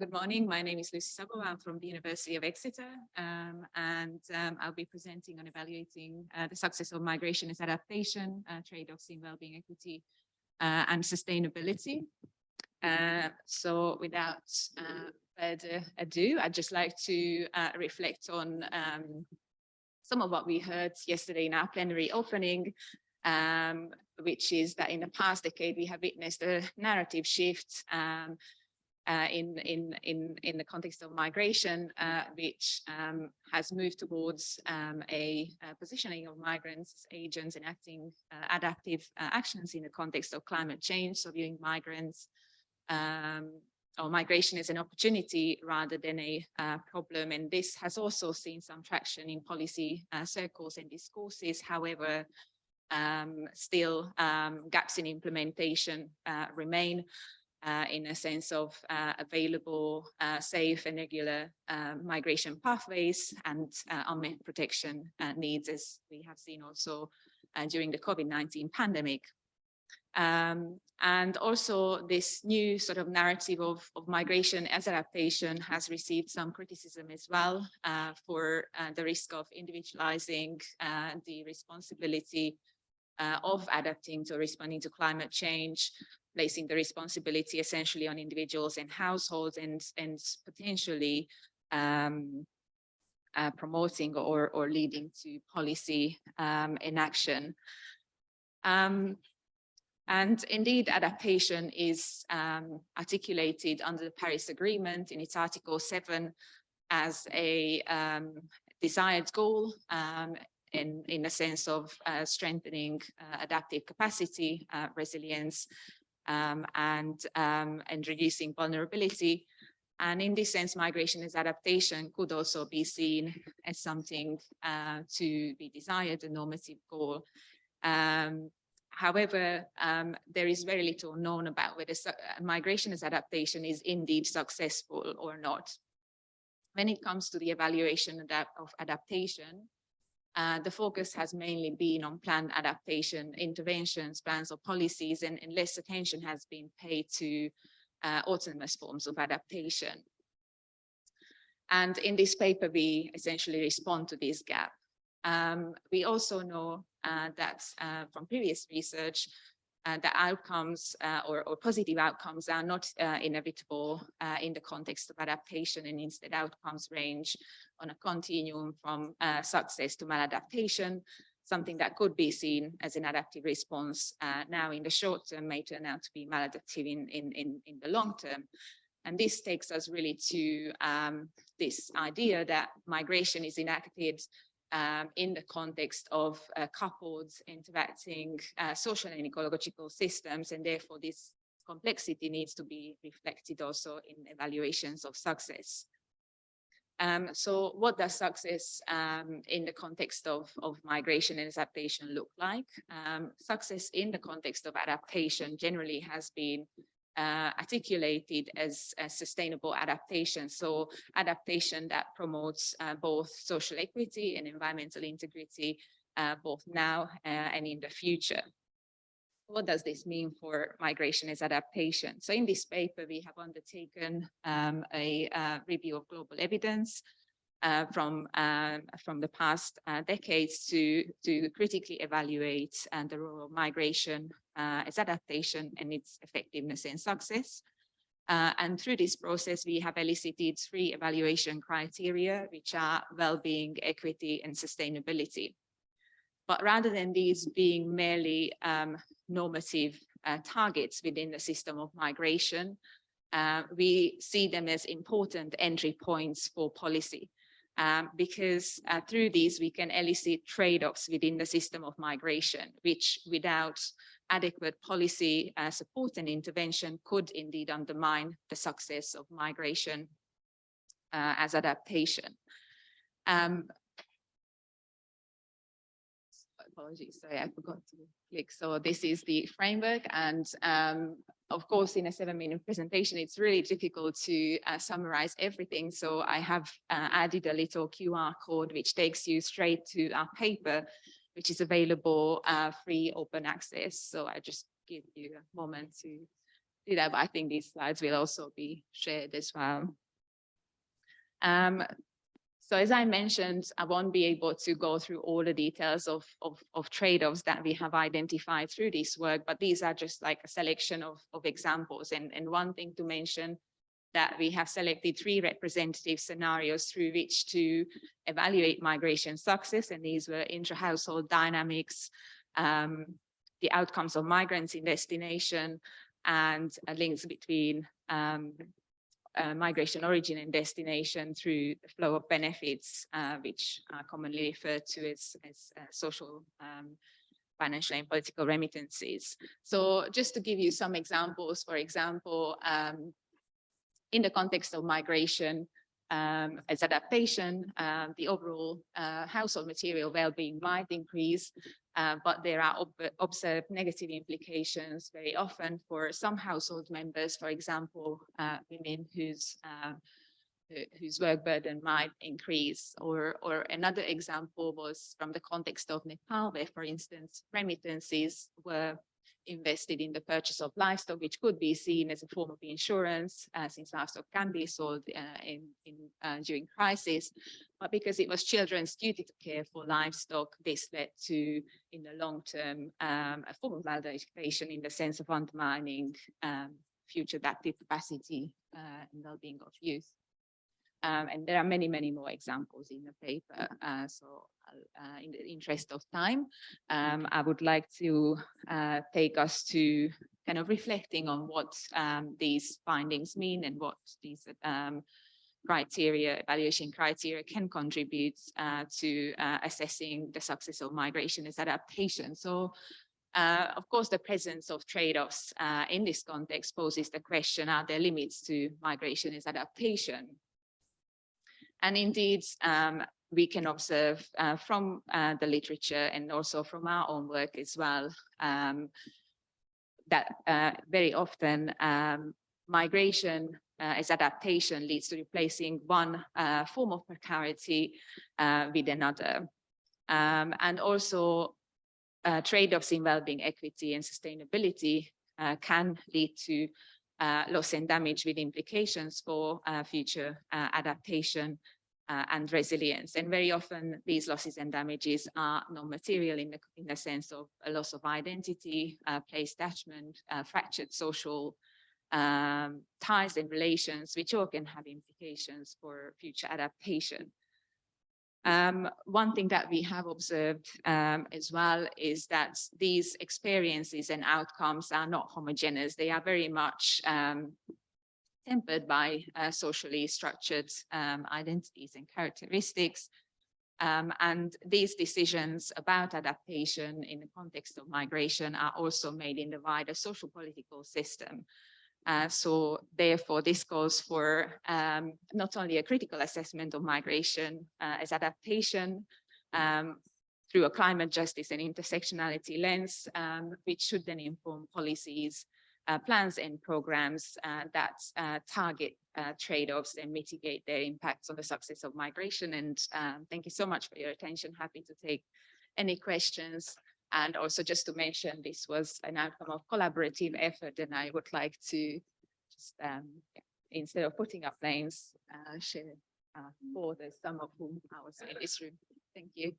Good morning. My name is Lucy Szaboova. I'm from the University of Exeter, and I'll be presenting on evaluating the success of migration as adaptation, trade-offs in well-being, equity, and sustainability. So without further ado, I'd just like to reflect on some of what we heard yesterday in our plenary opening, which is that in the past decade, we have witnessed a narrative shift in the context of migration, which has moved towards a positioning of migrants as agents enacting adaptive actions in the context of climate change, so viewing migrants or migration as an opportunity rather than a problem. And this has also seen some traction in policy circles and discourses. However, still gaps in implementation remain. In a sense of available, safe and regular migration pathways and unmet protection needs, as we have seen also during the COVID-19 pandemic. And also this new sort of narrative of migration as adaptation has received some criticism as well for the risk of individualizing the responsibility of adapting to responding to climate change, placing the responsibility essentially on individuals and households, and potentially promoting or leading to policy inaction. And indeed, adaptation is articulated under the Paris Agreement in its Article 7 as a desired goal in the sense of strengthening adaptive capacity, resilience, and reducing vulnerability. And in this sense, migration as adaptation could also be seen as something to be desired, a normative goal. However, there is very little known about whether migration as adaptation is indeed successful or not. When it comes to the evaluation of adaptation, the focus has mainly been on planned adaptation interventions, plans or policies, and less attention has been paid to autonomous forms of adaptation. And in this paper, we essentially respond to this gap. We also know that from previous research, that outcomes or positive outcomes are not inevitable in the context of adaptation, and instead outcomes range on a continuum from success to maladaptation. Something that could be seen as an adaptive response now in the short term may turn out to be maladaptive in the long term. And this takes us really to this idea that migration is enacted in the context of couples interacting social and ecological systems, and therefore this complexity needs to be reflected also in evaluations of success. So what does success in the context of migration and adaptation look like? Success in the context of adaptation generally has been articulated as a sustainable adaptation. So adaptation that promotes both social equity and environmental integrity, both now and in the future. What does this mean for migration as adaptation? So in this paper, we have undertaken a review of global evidence from the past decades to critically evaluate the role of migration as adaptation and its effectiveness and success. And through this process, we have elicited 3 evaluation criteria, which are well-being, equity, and sustainability. But rather than these being merely normative targets within the system of migration, we see them as important entry points for policy. Because through these, we can elicit trade-offs within the system of migration, which without adequate policy support and intervention could indeed undermine the success of migration as adaptation. Apologies, sorry, I forgot to click. So this is the framework, and of course, in a 7-minute presentation, it's really difficult to summarize everything. So I have added a little QR code which takes you straight to our paper, which is available free open access. So I just give you a moment to do that, but I think these slides will also be shared as well. So as I mentioned, I won't be able to go through all the details of trade-offs that we have identified through this work, but these are just like a selection of examples. And one thing to mention, that we have selected 3 representative scenarios through which to evaluate migration success, and these were intra-household dynamics, the outcomes of migrants in destination, and links between migration origin and destination through the flow of benefits, which are commonly referred to as social, financial and political remittances. So just to give you some examples, for example, in the context of migration as adaptation, the overall household material well-being might increase, but there are observed negative implications very often for some household members, for example, women whose work burden might increase. Or another example was from the context of Nepal, where, for instance, remittances were invested in the purchase of livestock, which could be seen as a form of insurance, since livestock can be sold during crisis. But because it was children's duty to care for livestock, this led to, in the long term, a form of adaptation in the sense of undermining future adaptive capacity and well-being of youth. And there are many, many more examples in the paper. So in the interest of time, I would like to take us to kind of reflecting on what these findings mean and what these evaluation criteria can contribute to assessing the success of migration as adaptation. So of course, the presence of trade-offs in this context poses the question, are there limits to migration as adaptation? And indeed, we can observe from the literature and also from our own work as well, that very often migration as adaptation leads to replacing one form of precarity with another. And also trade-offs in well-being, equity and sustainability can lead to loss and damage with implications for future adaptation and resilience. And very often these losses and damages are non-material in the sense of a loss of identity, place attachment, fractured social ties and relations, which all can have implications for future adaptation. One thing that we have observed as well is that these experiences and outcomes are not homogeneous. They are very much tempered by socially structured identities and characteristics. And these decisions about adaptation in the context of migration are also made in the wider social political system. So therefore, this calls for not only a critical assessment of migration as adaptation through a climate justice and intersectionality lens, which should then inform policies, plans and programs that target trade-offs and mitigate their impacts on the success of migration. And thank you so much for your attention. Happy to take any questions. And also just to mention, this was an outcome of collaborative effort, and I would like to just, instead of putting up names, share authors, some of whom I was in this room. Thank you.